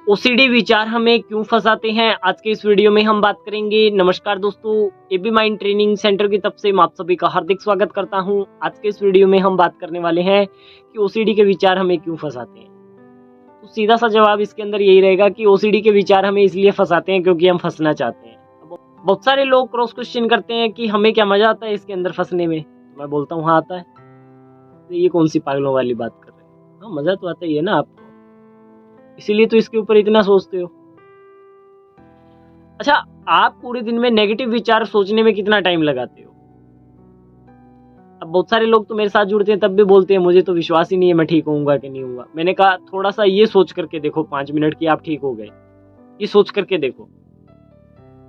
OCD विचार हमें क्यों फंसाते हैं, आज के इस वीडियो में हम बात करेंगे। नमस्कार दोस्तों, एबी माइंड ट्रेनिंग सेंटर की तरफ से मैं आप सभी का हार्दिक स्वागत करता हूं। आज के इस वीडियो में हम बात करने वाले हैं कि ओसीडी के विचार हमें क्यों फंसाते हैं। तो सीधा सा जवाब इसके अंदर यही रहेगा कि ओसीडी के विचार हमें इसलिए फंसाते हैं क्योंकि हम फंसना चाहते हैं। बहुत सारे लोग क्रॉस क्वेश्चन करते हैं कि हमें क्या मजा आता है इसके अंदर फंसने में। तो मैं बोलता हूँ हाँ आता है। तो ये कौन सी पागलों वाली बात कर रहे हैं। हाँ, मजा तो आता ही है ना आपको, इसीलिए तो इसके ऊपर इतना सोचते हो। अच्छा, आप पूरे दिन में नेगेटिव विचार सोचने में कितना टाइम लगाते हो? अब बहुत सारे लोग तो मेरे साथ जुड़ते हैं तब भी बोलते हैं मुझे तो विश्वास ही नहीं है मैं ठीक होऊंगा कि नहीं होऊंगा। मैंने कहा थोड़ा सा ये सोच करके देखो 5 मिनट की आप ठीक हो गए, ये सोच करके देखो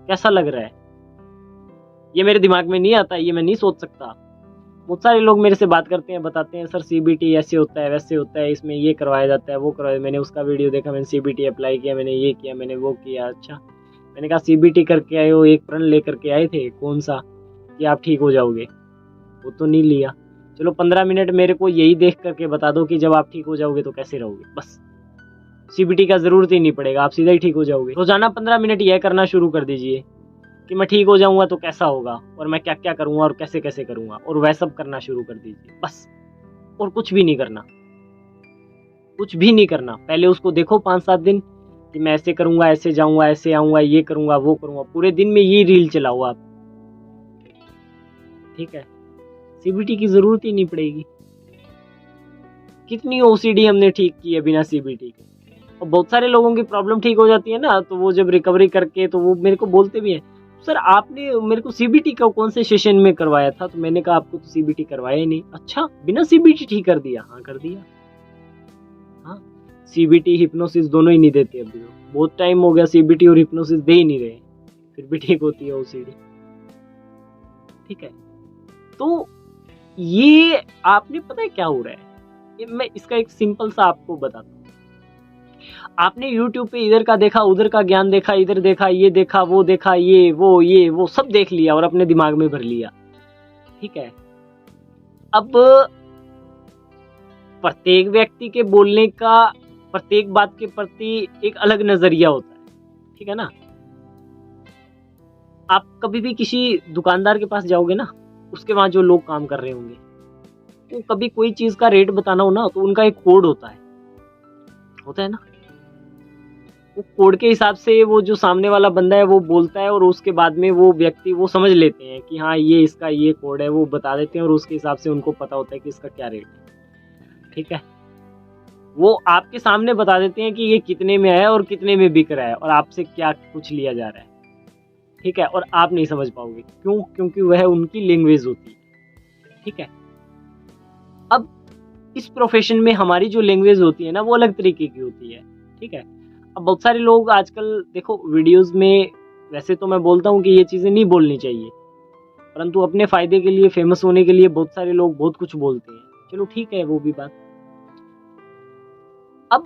कैसा लग रहा है। ये मेरे दिमाग में नहीं आता, ये मैं नहीं सोच सकता। बहुत सारे लोग मेरे से बात करते हैं, बताते हैं सर सीबीटी ऐसे होता है वैसे होता है, इसमें ये करवाया जाता है वो करवाया। मैंने उसका वीडियो देखा, मैंने सीबीटी अप्लाई किया, मैंने ये किया, मैंने वो किया। अच्छा, मैंने कहा सीबीटी करके आए हो, एक प्रण लेकर के आए थे, कौन सा कि आप ठीक हो जाओगे? वो तो नहीं लिया। चलो 15 मिनट मेरे को यही देख करके बता दो कि जब आप ठीक हो जाओगे तो कैसे रहोगे। बस सीबीटी का जरूरत ही नहीं पड़ेगा, आप सीधा ही ठीक हो जाओगे। रोजाना 15 मिनट यह करना शुरू कर दीजिए कि मैं ठीक हो जाऊंगा तो कैसा होगा और मैं क्या क्या करूंगा और कैसे कैसे करूंगा, और वह सब करना शुरू कर दीजिए बस। और कुछ भी नहीं करना, कुछ भी नहीं करना। पहले उसको देखो 5-7 दिन कि मैं ऐसे करूंगा, ऐसे जाऊंगा, ऐसे आऊंगा, ये करूंगा, वो करूंगा। पूरे दिन में ये रील चलाओ आप, ठीक है? सीबीटी की जरूरत ही नहीं पड़ेगी। कितनी ओसीडी हमने ठीक की है बिना सीबीटी के। और बहुत सारे लोगों की प्रॉब्लम ठीक हो जाती है ना, तो वो जब रिकवरी करके तो वो मेरे को बोलते भी हैं सर आपने मेरे को सीबीटी का कौन से सेशन में करवाया था? तो मैंने कहा आपको तो सीबीटी करवाया ही नहीं। अच्छा, बिना सीबीटी ठीक कर दिया? हाँ कर दिया। हाँ, सीबीटी हिप्नोसिस दोनों ही नहीं देते अभी तो। बहुत टाइम हो गया सीबीटी और हिप्नोसिस दे ही नहीं रहे, फिर भी ठीक होती है ओसीडी, ठीक है? तो ये आपने पता है क्या हो रहा है, मैं इसका एक सिंपल सा आपको बताता हूँ। आपने YouTube पे इधर का देखा, उधर का ज्ञान देखा, इधर देखा, ये देखा, वो देखा, ये वो सब देख लिया और अपने दिमाग में भर लिया, ठीक है? अब प्रत्येक व्यक्ति के बोलने का प्रत्येक बात के प्रति एक अलग नजरिया होता है, ठीक है ना? आप कभी भी किसी दुकानदार के पास जाओगे ना, उसके वहां जो लोग काम कर रहे होंगे, तो कभी कोई चीज का रेट बताना हो ना तो उनका एक कोड होता है ना? वो कोड के हिसाब से वो जो सामने वाला बंदा है वो बोलता है, और उसके बाद में वो व्यक्ति वो समझ लेते हैं कि हाँ ये इसका ये कोड है, वो बता देते हैं और उसके हिसाब से उनको पता होता है कि इसका क्या रेट है, ठीक है? वो आपके सामने बता देते हैं कि ये कितने में है और कितने में बिक रहा है और आपसे क्या कुछ लिया जा रहा है, ठीक है? और आप नहीं समझ पाओगे, क्यों? क्योंकि वह उनकी लैंग्वेज होती है, ठीक है? अब इस प्रोफेशन में हमारी जो लैंग्वेज होती है ना वो अलग तरीके की होती है, ठीक है? अब बहुत सारे लोग आजकल देखो वीडियोस में, वैसे तो मैं बोलता हूँ कि ये चीज़ें नहीं बोलनी चाहिए, परंतु अपने फायदे के लिए, फेमस होने के लिए बहुत सारे लोग बहुत कुछ बोलते हैं। चलो ठीक है वो भी बात। अब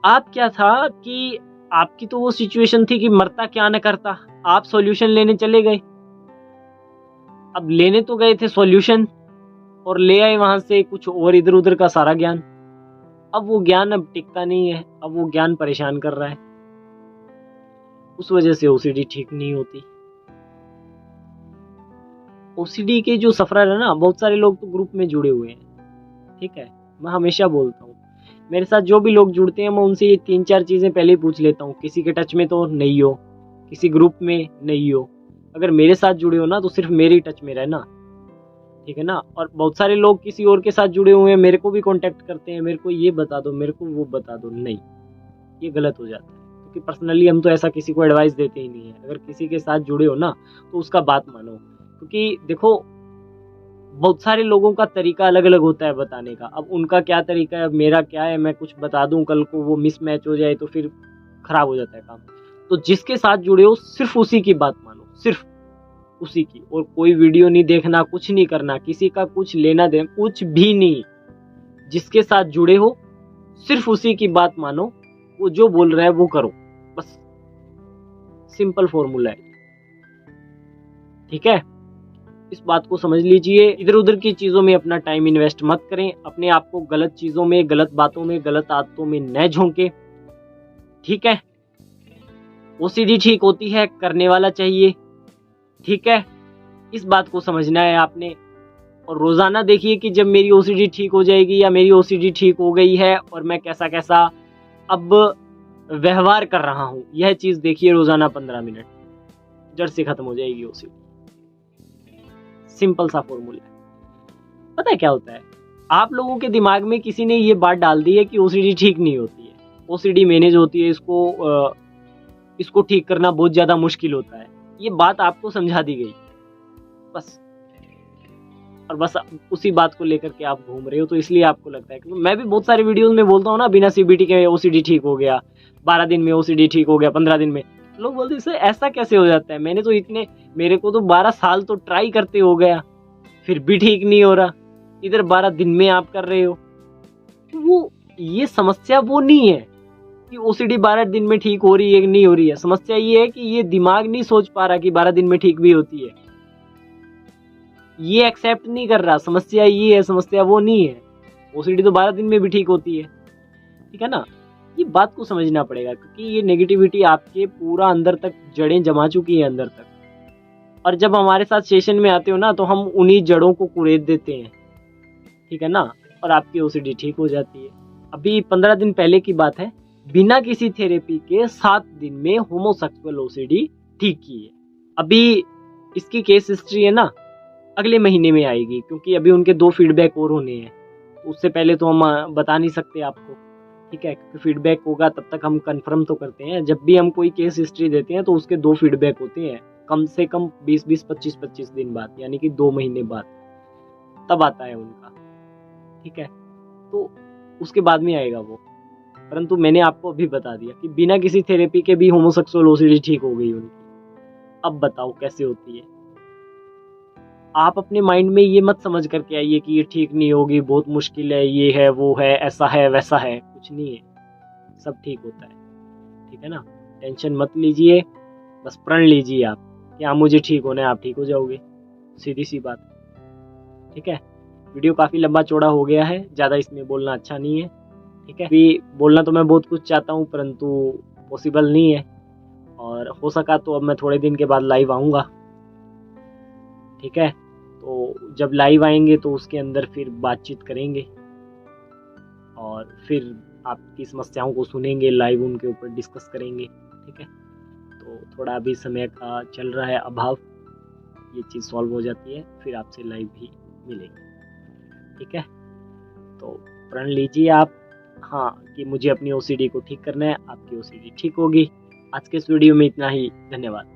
आप क्या था कि आपकी तो वो सिचुएशन थी कि मरता क्या न करता, आप सॉल्यूशन लेने चले गए। अब लेने तो गए थे सॉल्यूशन और ले आए वहां से कुछ और इधर उधर का सारा ज्ञान। अब वो ज्ञान अब टिकता नहीं है, अब वो ज्ञान परेशान कर रहा है, उस वजह से ओसीडी ठीक नहीं होती। ओसीडी के जो सफरर है ना, बहुत सारे लोग तो ग्रुप में जुड़े हुए हैं, ठीक है? मैं हमेशा बोलता हूँ मेरे साथ जो भी लोग जुड़ते हैं मैं उनसे ये 3-4 चीजें पहले ही पूछ लेता हूँ। किसी के टच में तो नहीं हो, किसी ग्रुप में नहीं हो, अगर मेरे साथ जुड़े हो ना तो सिर्फ मेरे ही टच में रहना, ठीक है ना? और बहुत सारे लोग किसी और के साथ जुड़े हुए हैं, मेरे को भी कांटेक्ट करते हैं, मेरे को ये बता दो, मेरे को वो बता दो। नहीं, ये गलत हो जाता है, क्योंकि पर्सनली हम तो ऐसा किसी को एडवाइस देते ही नहीं है। अगर किसी के साथ जुड़े हो ना तो उसका बात मानो, क्योंकि देखो बहुत सारे लोगों का तरीका अलग अलग होता है बताने का। अब उनका क्या तरीका है, अब मेरा क्या है, मैं कुछ बता दूं कल को वो मिसमैच हो जाए तो फिर खराब हो जाता है काम। तो जिसके साथ जुड़े हो सिर्फ उसी की बात मानो, सिर्फ उसी की, और कोई वीडियो नहीं देखना, कुछ नहीं करना, किसी का कुछ लेना देना कुछ भी नहीं। जिसके साथ जुड़े हो सिर्फ उसी की बात मानो, वो जो बोल रहा है वो करो, बस सिंपल फॉर्मूला है, ठीक है? इस बात को समझ लीजिए। इधर उधर की चीजों में अपना टाइम इन्वेस्ट मत करें, अपने आप को गलत चीजों में, गलत बातों में, गलत आदतों में न झोंके, ठीक है? ओसीडी ठीक होती है, करने वाला चाहिए, ठीक है। इस बात को समझना है आपने। और रोजाना देखिए कि जब मेरी ओसीडी ठीक हो जाएगी या मेरी ओसीडी ठीक हो गई है और मैं कैसा कैसा अब व्यवहार कर रहा हूँ, यह चीज देखिए रोजाना 15 मिनट, जड़ से खत्म हो जाएगी ओसीडी। सिंपल सा फॉर्मूला है। पता है क्या होता है, आप लोगों के दिमाग में किसी ने ये बात डाल दी है कि ओसीडी ठीक नहीं होती है, ओसीडी मैनेज होती है, इसको ठीक करना बहुत ज्यादा मुश्किल होता है। ये बात आपको समझा दी गई बस, और बस उसी बात को लेकर के आप घूम रहे हो, तो इसलिए आपको लगता है। क्योंकि मैं भी बहुत सारे वीडियोस में बोलता हूँ ना, बिना सीबीटी के ओसीडी ठीक हो गया, 12 दिन में ओसीडी ठीक हो गया, 15 दिन में। लोग बोलते हैं ऐसा कैसे हो जाता है, मेरे को तो 12 साल तो ट्राई करते हो गया, फिर भी ठीक नहीं हो रहा, इधर 12 दिन में आप कर रहे हो। वो ये समस्या वो नहीं है कि ओसीडी 12 दिन में ठीक हो रही है कि नहीं हो रही है। समस्या ये है कि ये दिमाग नहीं सोच पा रहा कि 12 दिन में ठीक भी होती है, ये एक्सेप्ट नहीं कर रहा। समस्या ये है, समस्या वो नहीं है। ओसीडी तो 12 दिन में भी ठीक होती है, ठीक है ना। ये बात को समझना पड़ेगा, क्योंकि ये नेगेटिविटी आपके पूरा अंदर तक जड़ें जमा चुकी है अंदर तक। और जब हमारे साथ सेशन में आते हो ना, तो हम उन्हीं जड़ों को कुरेद देते हैं, ठीक है ना, और आपकी ओसीडी ठीक हो जाती है। अभी 15 दिन पहले की बात है, बिना किसी थेरेपी के 7 दिन में होमोसेक्सुअल ओसीडी ठीक की है। अभी इसकी केस हिस्ट्री है ना, अगले महीने में आएगी, क्योंकि अभी उनके 2 फीडबैक और होने हैं। उससे पहले तो हम बता नहीं सकते आपको, ठीक है, क्योंकि फीडबैक होगा तब तक हम कंफर्म तो करते हैं। जब भी हम कोई केस हिस्ट्री देते हैं तो उसके 2 फीडबैक होते हैं, कम से कम 20-20, 25-25 दिन बाद, यानी कि 2 महीने बाद तब आता है उनका, ठीक है। तो उसके बाद में आएगा वो। परंतु मैंने आपको अभी बता दिया कि बिना किसी थेरेपी के भी होमोसेक्सुअल ओसीडी ठीक हो गई उनकी। अब बताओ कैसे होती है। आप अपने माइंड में ये मत समझ करके आइए कि ये ठीक नहीं होगी, बहुत मुश्किल है, ये है, वो है, ऐसा है, वैसा है। कुछ नहीं है, सब ठीक होता है, ठीक है ना। टेंशन मत लीजिए, बस प्रण लीजिए आप कि हाँ मुझे ठीक होना है, आप ठीक हो जाओगे। सीधी सी बात, ठीक है। वीडियो काफ़ी लंबा चौड़ा हो गया है, ज़्यादा इसमें बोलना अच्छा नहीं है, ठीक है। अभी बोलना तो मैं बहुत कुछ चाहता हूँ, परंतु पॉसिबल नहीं है। और हो सका तो अब मैं थोड़े दिन के बाद लाइव आऊँगा, ठीक है। तो जब लाइव आएंगे तो उसके अंदर फिर बातचीत करेंगे और फिर आपकी समस्याओं को सुनेंगे, लाइव उनके ऊपर डिस्कस करेंगे, ठीक है। तो थोड़ा अभी समय का चल रहा है अभाव, ये चीज़ सॉल्व हो जाती है फिर आपसे लाइव भी मिलेंगे, ठीक है। तो प्रण लीजिए आप, हाँ, कि मुझे अपनी ओसीडी को ठीक करना है, आपकी ओसीडी ठीक होगी। आज के इस वीडियो में इतना ही, धन्यवाद।